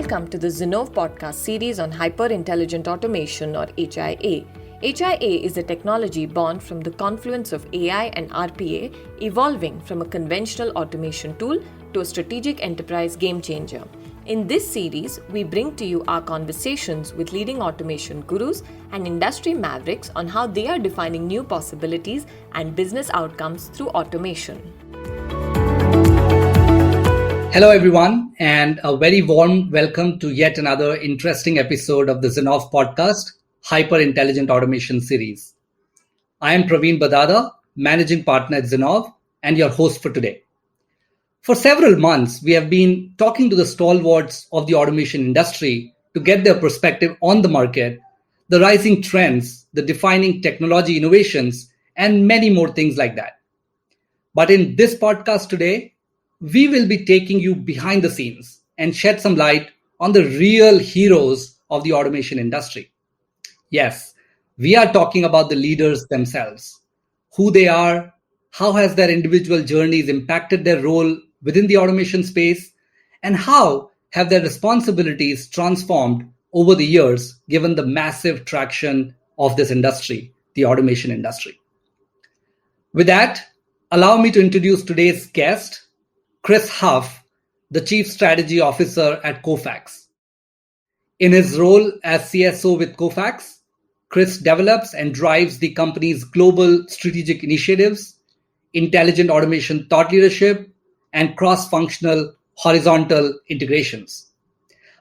Welcome to the Zinnov Podcast series on hyper-intelligent automation or HIA. HIA is a technology born from the confluence of AI and RPA, evolving from a conventional automation tool to a strategic enterprise game changer. In this series, we bring to you our conversations with leading automation gurus and industry mavericks on how they are defining new possibilities and business outcomes through automation. Hello, everyone, and a very warm welcome to yet another interesting episode of the Zinnov Podcast, Hyper-Intelligent Automation Series. I am Praveen Bhadada, Managing Partner at Zinnov, and your host for today. For several months, we have been talking to the stalwarts of the automation industry to get their perspective on the market, the rising trends, the defining technology innovations, and many more things like that. But in this podcast today, we will be taking you behind the scenes and shed some light on the real heroes of the automation industry. Yes, we are talking about the leaders themselves, who they are, how has their individual journeys impacted their role within the automation space, and how have their responsibilities transformed over the years given the massive traction of this industry, the automation industry. With that, allow me to introduce today's guest, Chris Huff, the Chief Strategy Officer at Kofax. In his role as CSO with Kofax, Chris develops and drives the company's global strategic initiatives, intelligent automation thought leadership, and cross-functional horizontal integrations.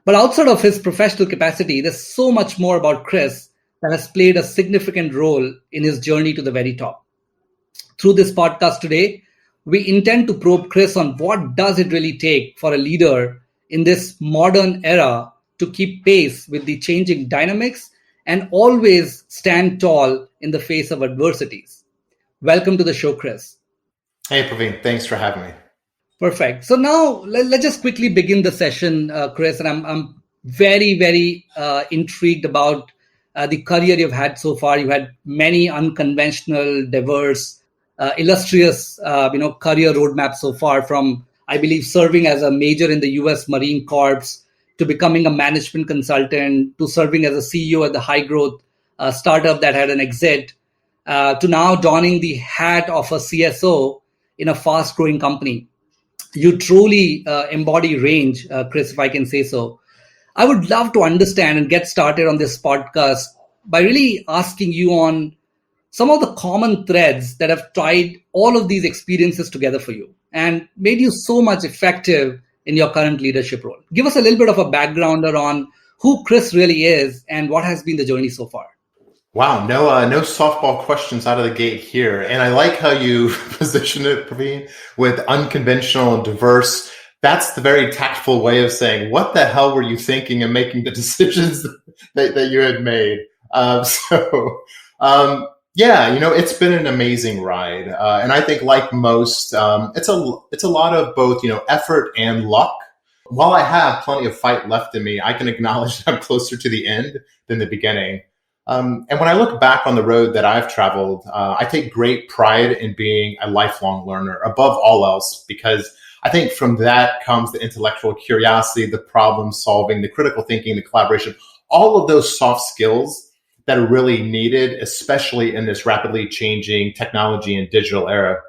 But outside of his professional capacity, there's so much more about Chris that has played a significant role in his journey to the very top. Through this podcast today, we intend to probe Chris on what does it really take for a leader in this modern era to keep pace with the changing dynamics and always stand tall in the face of adversities. Welcome to the show, Chris. Hey, Praveen. Thanks for having me. Perfect. So now let's just quickly begin the session, Chris. And I'm very, very intrigued about the career you've had so far. You had many unconventional, diverse, illustrious, career roadmap so far, from, I believe, serving as a major in the U.S. Marine Corps to becoming a management consultant to serving as a CEO at the high growth startup that had an exit to now donning the hat of a CSO in a fast growing company. You truly embody range, Chris, if I can say so. I would love to understand and get started on this podcast by really asking you on some of the common threads that have tied all of these experiences together for you and made you so much effective in your current leadership role. Give us a little bit of a backgrounder on who Chris really is and what has been the journey so far. Wow, no softball questions out of the gate here. And I like how you position it, Praveen, with unconventional and diverse. That's the very tactful way of saying, what the hell were you thinking and making the decisions that you had made? Yeah, it's been an amazing ride. And I think like most, it's a lot of both, effort and luck. While I have plenty of fight left in me, I can acknowledge that I'm closer to the end than the beginning. And when I look back on the road that I've traveled, I take great pride in being a lifelong learner above all else, because I think from that comes the intellectual curiosity, the problem solving, the critical thinking, the collaboration, all of those soft skills that are really needed, especially in this rapidly changing technology and digital era.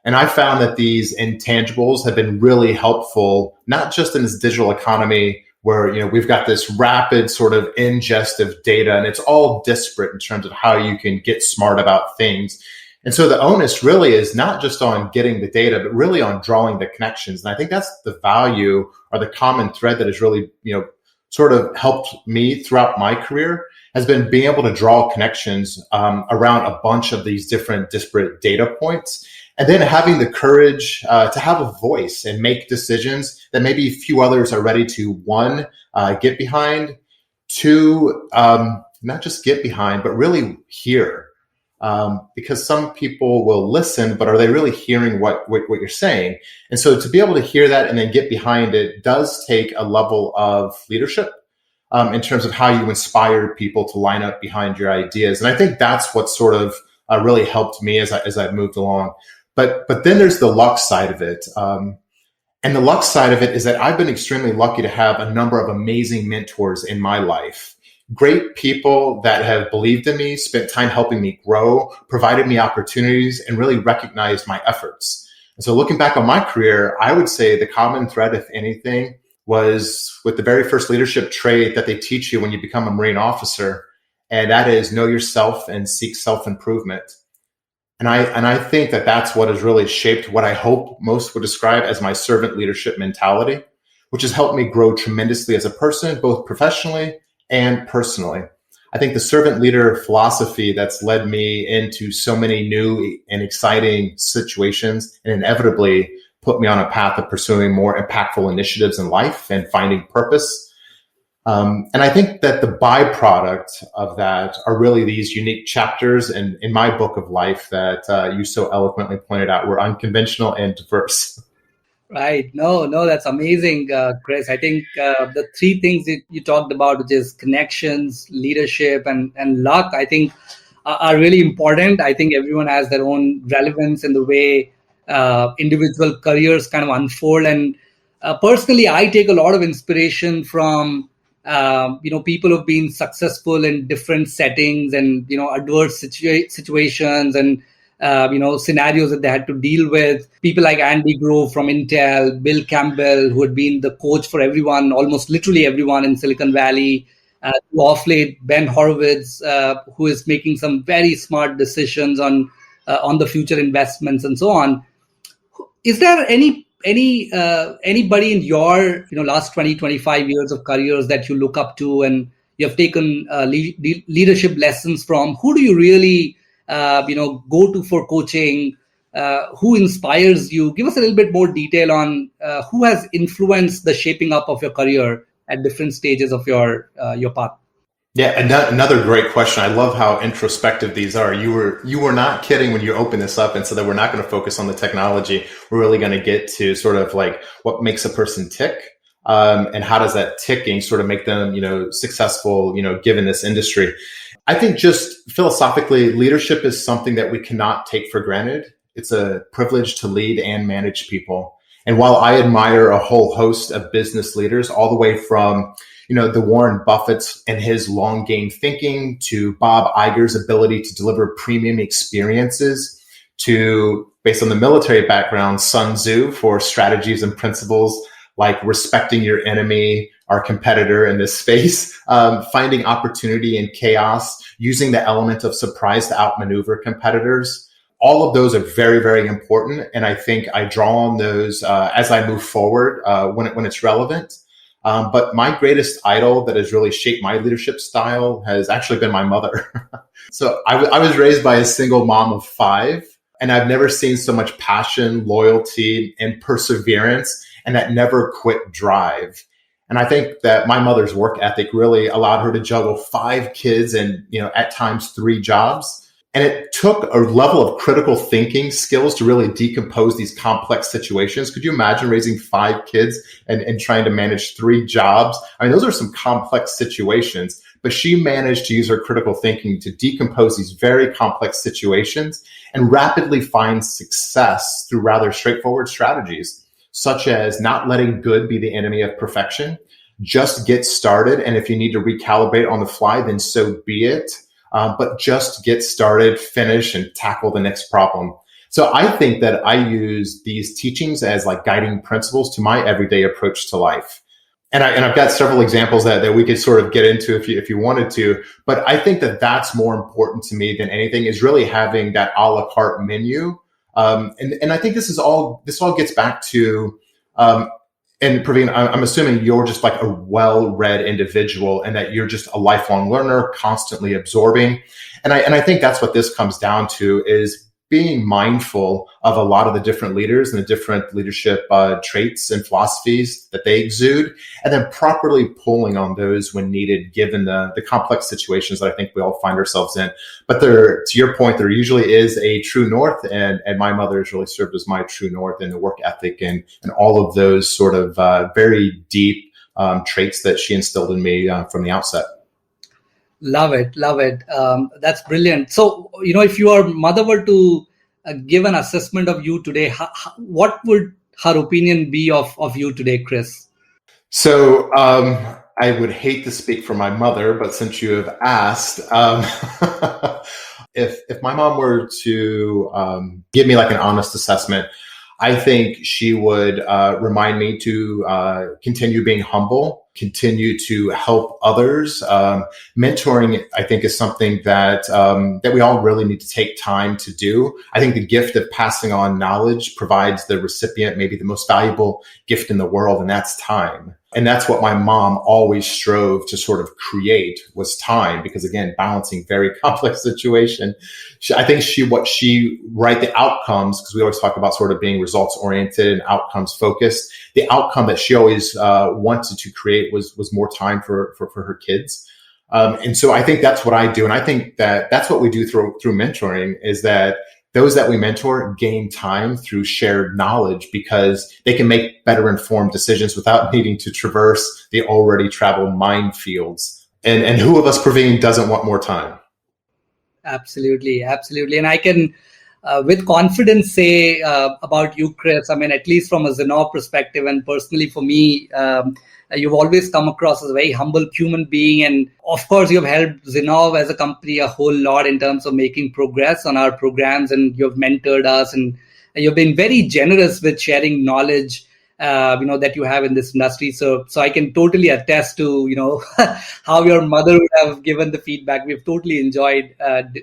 And I found that these intangibles have been really helpful, not just in this digital economy where, we've got this rapid sort of ingest of data and it's all disparate in terms of how you can get smart about things. And so the onus really is not just on getting the data, but really on drawing the connections. And I think that's the value or the common thread that has really, sort of helped me throughout my career, has been being able to draw connections around a bunch of these different disparate data points, and then having the courage to have a voice and make decisions that maybe few others are ready to, one, get behind, two, not just get behind, but really hear. Because some people will listen, but are they really hearing what you're saying? And so to be able to hear that and then get behind it does take a level of leadership in terms of how you inspire people to line up behind your ideas. And I think that's what sort of really helped me as I've moved along. But then there's the luck side of it. And the luck side of it is that I've been extremely lucky to have a number of amazing mentors in my life. Great people that have believed in me, spent time helping me grow, provided me opportunities, and really recognized my efforts. And so looking back on my career, I would say the common thread, if anything, was with the very first leadership trait that they teach you when you become a Marine officer, and that is know yourself and seek self-improvement. And I think that that's what has really shaped what I hope most would describe as my servant leadership mentality, which has helped me grow tremendously as a person, both professionally and personally. I think the servant leader philosophy that's led me into so many new and exciting situations and inevitably put me on a path of pursuing more impactful initiatives in life and finding purpose. And I think that the byproduct of that are really these unique chapters in my book of life that you so eloquently pointed out were unconventional and diverse. Right. No, that's amazing, Chris. I think the three things that you talked about, which is connections, leadership, and luck, I think are really important. I think everyone has their own relevance in the way individual careers kind of unfold. And personally, I take a lot of inspiration from people who've been successful in different settings and adverse situations and scenarios that they had to deal with. People like Andy Grove from Intel, Bill Campbell, who had been the coach for everyone, almost literally everyone in Silicon Valley. Off late, Ben Horowitz, who is making some very smart decisions on the future investments and so on. Is there anybody in your last 20-25 years of careers that you look up to and you have taken leadership lessons from? Who do you really go to for coaching? Who inspires you? Give us a little bit more detail on who has influenced the shaping up of your career at different stages of your path. Yeah, another great question. I love how introspective these are. You were not kidding when you opened this up and said that we're not going to focus on the technology. We're really going to get to sort of like what makes a person tick, and how does that ticking sort of make them, successful, given this industry. I think just philosophically, leadership is something that we cannot take for granted. It's a privilege to lead and manage people. And while I admire a whole host of business leaders, all the way from the Warren Buffett's and his long game thinking to Bob Iger's ability to deliver premium experiences to, based on the military background, Sun Tzu for strategies and principles like respecting your enemy, our competitor in this space, finding opportunity in chaos, using the element of surprise to outmaneuver competitors. All of those are very, very important. And I think I draw on those as I move forward when it's relevant. But my greatest idol that has really shaped my leadership style has actually been my mother. So I was raised by a single mom of 5, and I've never seen so much passion, loyalty, and perseverance, and that never quit drive. And I think that my mother's work ethic really allowed her to juggle 5 kids and, at times 3 jobs. And it took a level of critical thinking skills to really decompose these complex situations. Could you imagine raising 5 kids and trying to manage 3 jobs? I mean, those are some complex situations, but she managed to use her critical thinking to decompose these very complex situations and rapidly find success through rather straightforward strategies, such as not letting good be the enemy of perfection. Just get started. And if you need to recalibrate on the fly, then so be it. But just get started, finish, and tackle the next problem. So I think that I use these teachings as like guiding principles to my everyday approach to life. And I've got several examples that we could sort of get into if you wanted to. But I think that that's more important to me than anything, is really having that a la carte menu. And I think this all gets back to, and Praveen, I'm assuming you're just like a well-read individual and that you're just a lifelong learner, constantly absorbing. And I think that's what this comes down to, is being mindful of a lot of the different leaders and the different leadership traits and philosophies that they exude, and then properly pulling on those when needed, given the complex situations that I think we all find ourselves in. But to your point, there usually is a true north, and my mother has really served as my true north in the work ethic and all of those sort of very deep traits that she instilled in me from the outset. Love it. That's brilliant. So, if your mother were to give an assessment of you today, what would her opinion be of you today, Chris? So I would hate to speak for my mother, but since you have asked, if my mom were to give me like an honest assessment, I think she would remind me to continue being humble, continue to help others. Mentoring, I think, is something that that we all really need to take time to do. I think the gift of passing on knowledge provides the recipient maybe the most valuable gift in the world, and that's time. And that's what my mom always strove to sort of create, was time, because again, balancing very complex situation. I think the outcomes, because we always talk about sort of being results oriented and outcomes focused. The outcome that she always wanted to create was more time for her kids. And so I think that's what I do. And I think that that's what we do through mentoring, is that those that we mentor gain time through shared knowledge, because they can make better informed decisions without needing to traverse the already traveled minefields. And who of us, Praveen, doesn't want more time? Absolutely. And I can, with confidence, say about you, Chris, I mean, at least from a Zinnov perspective, and personally for me, you've always come across as a very humble human being. And of course, you've helped Zinnov as a company a whole lot in terms of making progress on our programs, and you've mentored us, and you've been very generous with sharing knowledge, that you have in this industry. So I can totally attest to, how your mother would have given the feedback. We've totally enjoyed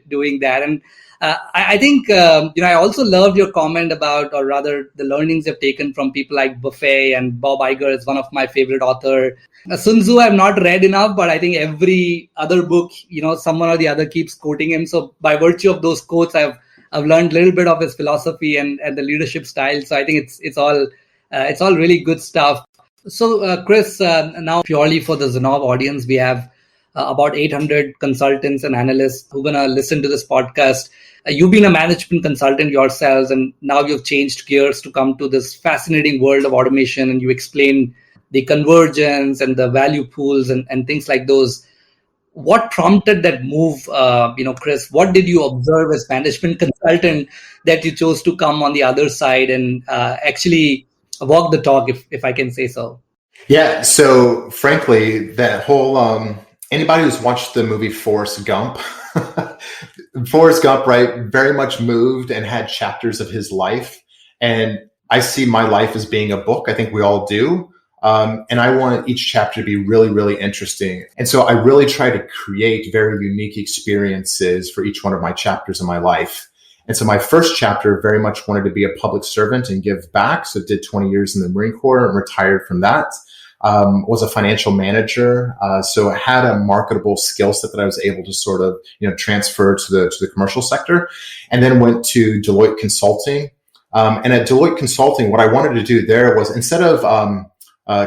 doing that. And I think, I also loved your comment about, or rather the learnings you've taken from people like Buffet, and Bob Iger is one of my favorite author. Sun Tzu I've not read enough, but I think every other book, someone or the other keeps quoting him. So by virtue of those quotes, I've learned a little bit of his philosophy and the leadership style. So I think it's all really good stuff. So Chris, now purely for the Zinnov audience, we have about 800 consultants and analysts who are going to listen to this podcast. You've been a management consultant yourselves, and now you've changed gears to come to this fascinating world of automation, and you explain the convergence and the value pools and things like those. What prompted that move, Chris? What did you observe as management consultant that you chose to come on the other side and actually walk the talk, if I can say so? Yeah. So frankly, that whole, anybody who's watched the movie Forrest Gump, right, very much moved and had chapters of his life. And I see my life as being a book. I think we all do. And I want each chapter to be really, really interesting. And so I really try to create very unique experiences for each one of my chapters in my life. And so my first chapter very much wanted to be a public servant and give back. So did 20 years in the Marine Corps and retired from that. Was a financial manager. So I had a marketable skill set that I was able to sort of, transfer to the commercial sector, and then went to Deloitte Consulting. And at Deloitte Consulting, what I wanted to do there was, instead of,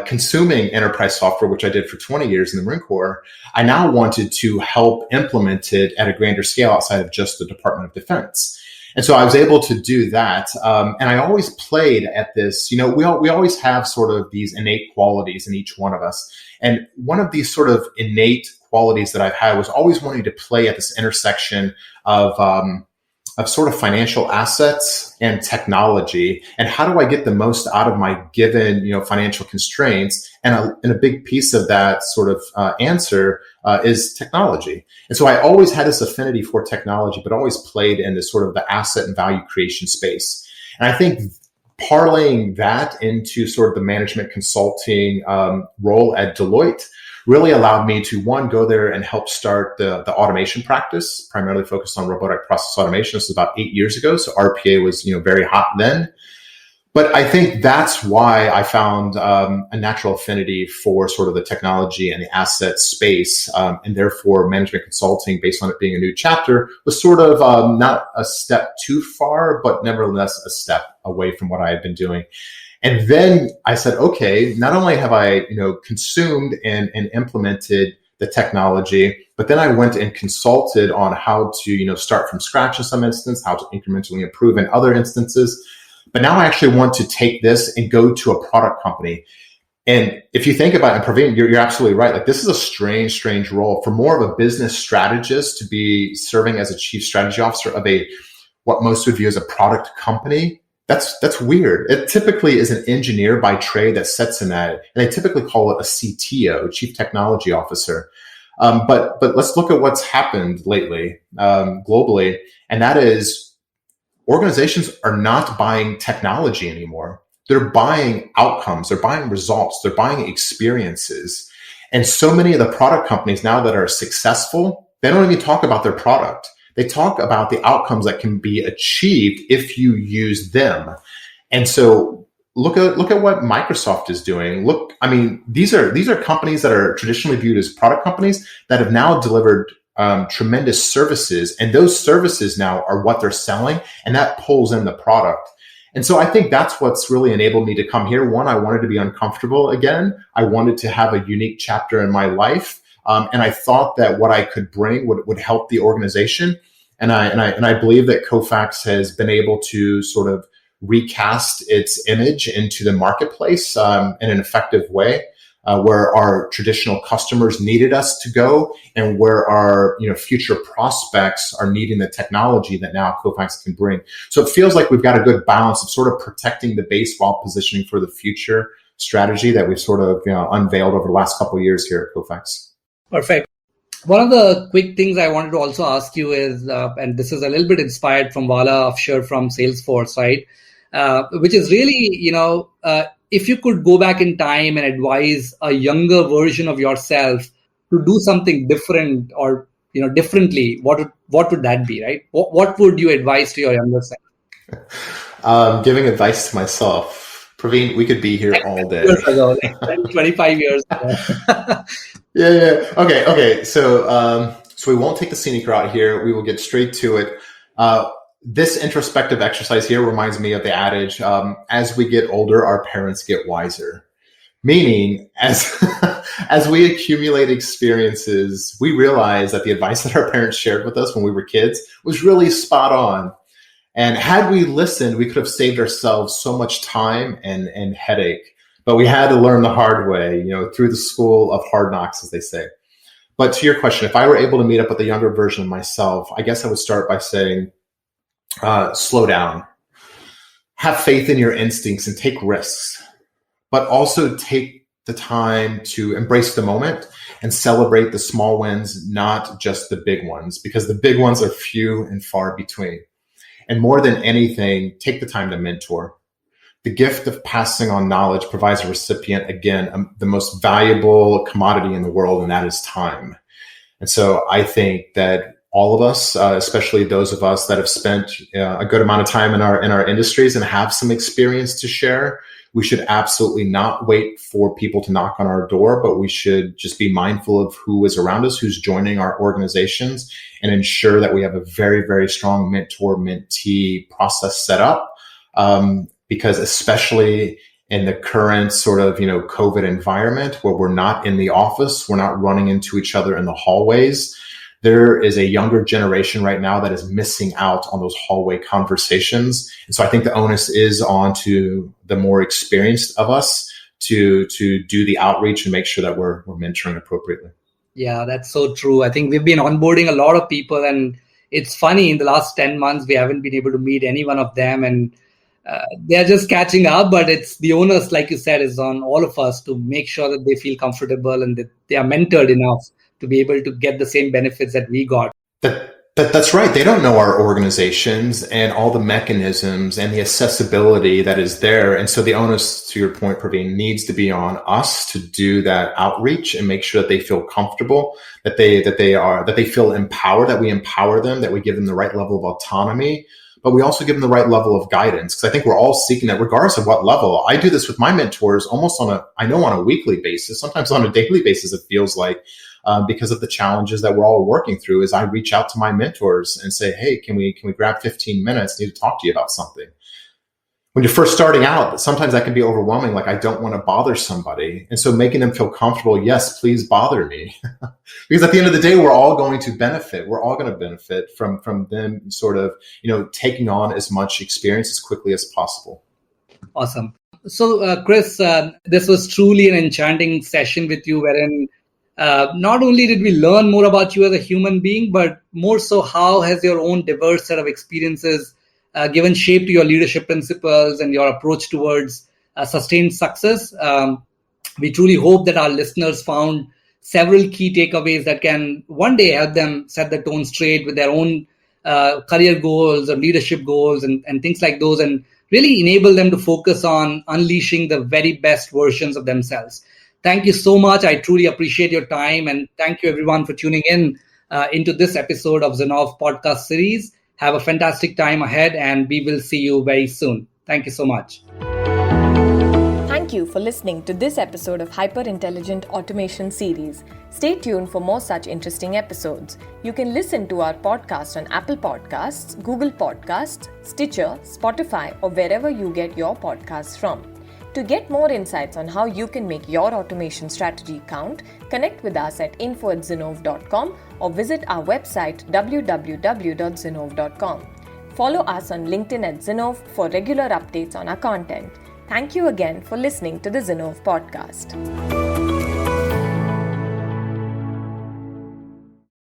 consuming enterprise software, which I did for 20 years in the Marine Corps, I now wanted to help implement it at a grander scale outside of just the Department of Defense. And so I was able to do that. And I always played at this, we always have sort of these innate qualities in each one of us. And one of these sort of innate qualities that I've had was always wanting to play at this intersection of sort of financial assets and technology. And how do I get the most out of my given, financial constraints? And a big piece of that sort of answer is technology. And so I always had this affinity for technology, but always played in this sort of the asset and value creation space. And I think parlaying that into sort of the management consulting role at Deloitte really allowed me to, one, go there and help start the automation practice, primarily focused on robotic process automation. This was about 8 years ago. So RPA was, very hot then. But I think that's why I found a natural affinity for sort of the technology and the asset space. And therefore, management consulting, based on it being a new chapter, was sort of not a step too far, but nevertheless a step away from what I had been doing. And then I said, okay, not only have I, consumed and implemented the technology, but then I went and consulted on how to, start from scratch in some instance, how to incrementally improve in other instances. But now I actually want to take this and go to a product company. And if you think about it, and Praveen, you're absolutely right. Like, this is a strange role for more of a business strategist to be serving as a chief strategy officer of what most would view as a product company. That's weird. It typically is an engineer by trade that sits in that, and they typically call it a CTO, Chief Technology Officer. But let's look at what's happened lately globally, and that is organizations are not buying technology anymore. They're buying outcomes. They're buying results. They're buying experiences. And so many of the product companies now that are successful, they don't even talk about their product. They talk about the outcomes that can be achieved if you use them. And so look at what Microsoft is doing. These are companies that are traditionally viewed as product companies that have now delivered tremendous services, and those services now are what they're selling, and that pulls in the product. And so I think that's what's really enabled me to come here. One, I wanted to be uncomfortable again. I wanted to have a unique chapter in my life. And I thought that what I could bring would help the organization. And I believe that Kofax has been able to sort of recast its image into the marketplace in an effective way, where our traditional customers needed us to go, and where our future prospects are needing the technology that now Kofax can bring. So it feels like we've got a good balance of sort of protecting the base while positioning for the future strategy that we've sort of unveiled over the last couple of years here at Kofax. Perfect. One of the quick things I wanted to also ask you is, and this is a little bit inspired from Vala Afshar from Salesforce, right? Which is really, if you could go back in time and advise a younger version of yourself to do something different or, differently, what would that be, right? What would you advise to your younger self? Giving advice to myself. Praveen, we could be here all day. 25 years ago. Yeah. Okay. So we won't take the scenic route here. We will get straight to it. This introspective exercise here reminds me of the adage, as we get older, our parents get wiser. Meaning, as we accumulate experiences, we realize that the advice that our parents shared with us when we were kids was really spot on. And had we listened, we could have saved ourselves so much time and headache. But we had to learn the hard way, through the school of hard knocks, as they say. But to your question, if I were able to meet up with a younger version of myself, I guess I would start by saying, slow down, have faith in your instincts and take risks, but also take the time to embrace the moment and celebrate the small wins, not just the big ones, because the big ones are few and far between. And more than anything, take the time to mentor. The gift of passing on knowledge provides a recipient, again, the most valuable commodity in the world, and that is time. And so I think that all of us, especially those of us that have spent a good amount of time in our industries and have some experience to share, we should absolutely not wait for people to knock on our door, but we should just be mindful of who is around us, who's joining our organizations, and ensure that we have a very, very strong mentor-mentee process set up. Because especially in the current sort of, COVID environment where we're not in the office, we're not running into each other in the hallways, there is a younger generation right now that is missing out on those hallway conversations. And so I think the onus is on to the more experienced of us to do the outreach and make sure that we're mentoring appropriately. Yeah, that's so true. I think we've been onboarding a lot of people, and it's funny, in the last 10 months, we haven't been able to meet any one of them, and they're just catching up, but it's the onus, like you said, is on all of us to make sure that they feel comfortable and that they are mentored enough to be able to get the same benefits that we got. That's right. They don't know our organizations and all the mechanisms and the accessibility that is there. And so the onus, to your point, Praveen, needs to be on us to do that outreach and make sure that they feel comfortable, that they feel empowered, that we empower them, that we give them the right level of autonomy, but we also give them the right level of guidance. Because I think we're all seeking that regardless of what level. I do this with my mentors almost on a weekly basis, sometimes on a daily basis, it feels like, because of the challenges that we're all working through, is I reach out to my mentors and say, hey, can we grab 15 minutes? I need to talk to you about something. When you're first starting out, sometimes that can be overwhelming. Like, I don't want to bother somebody. And so making them feel comfortable, yes, please bother me. Because at the end of the day, we're all going to benefit. We're all going to benefit from them sort of, taking on as much experience as quickly as possible. Awesome. So, Chris, this was truly an enchanting session with you, wherein not only did we learn more about you as a human being, but more so how has your own diverse set of experiences given shape to your leadership principles and your approach towards sustained success. We truly hope that our listeners found several key takeaways that can one day help them set the tone straight with their own career goals or leadership goals and things like those, and really enable them to focus on unleashing the very best versions of themselves. Thank you so much. I truly appreciate your time, and thank you everyone for tuning in into this episode of Zinnov Podcast series. Have a fantastic time ahead, and we will see you very soon. Thank you so much. Thank you for listening to this episode of Hyper Intelligent Automation series. Stay tuned for more such interesting episodes. You can listen to our podcast on Apple Podcasts, Google Podcasts, Stitcher, Spotify, or wherever you get your podcasts from. To get more insights on how you can make your automation strategy count, connect with us at info@zinnov.com or visit our website www.zinnov.com. Follow us on LinkedIn at Zinnov for regular updates on our content. Thank you again for listening to the Zinnov Podcast.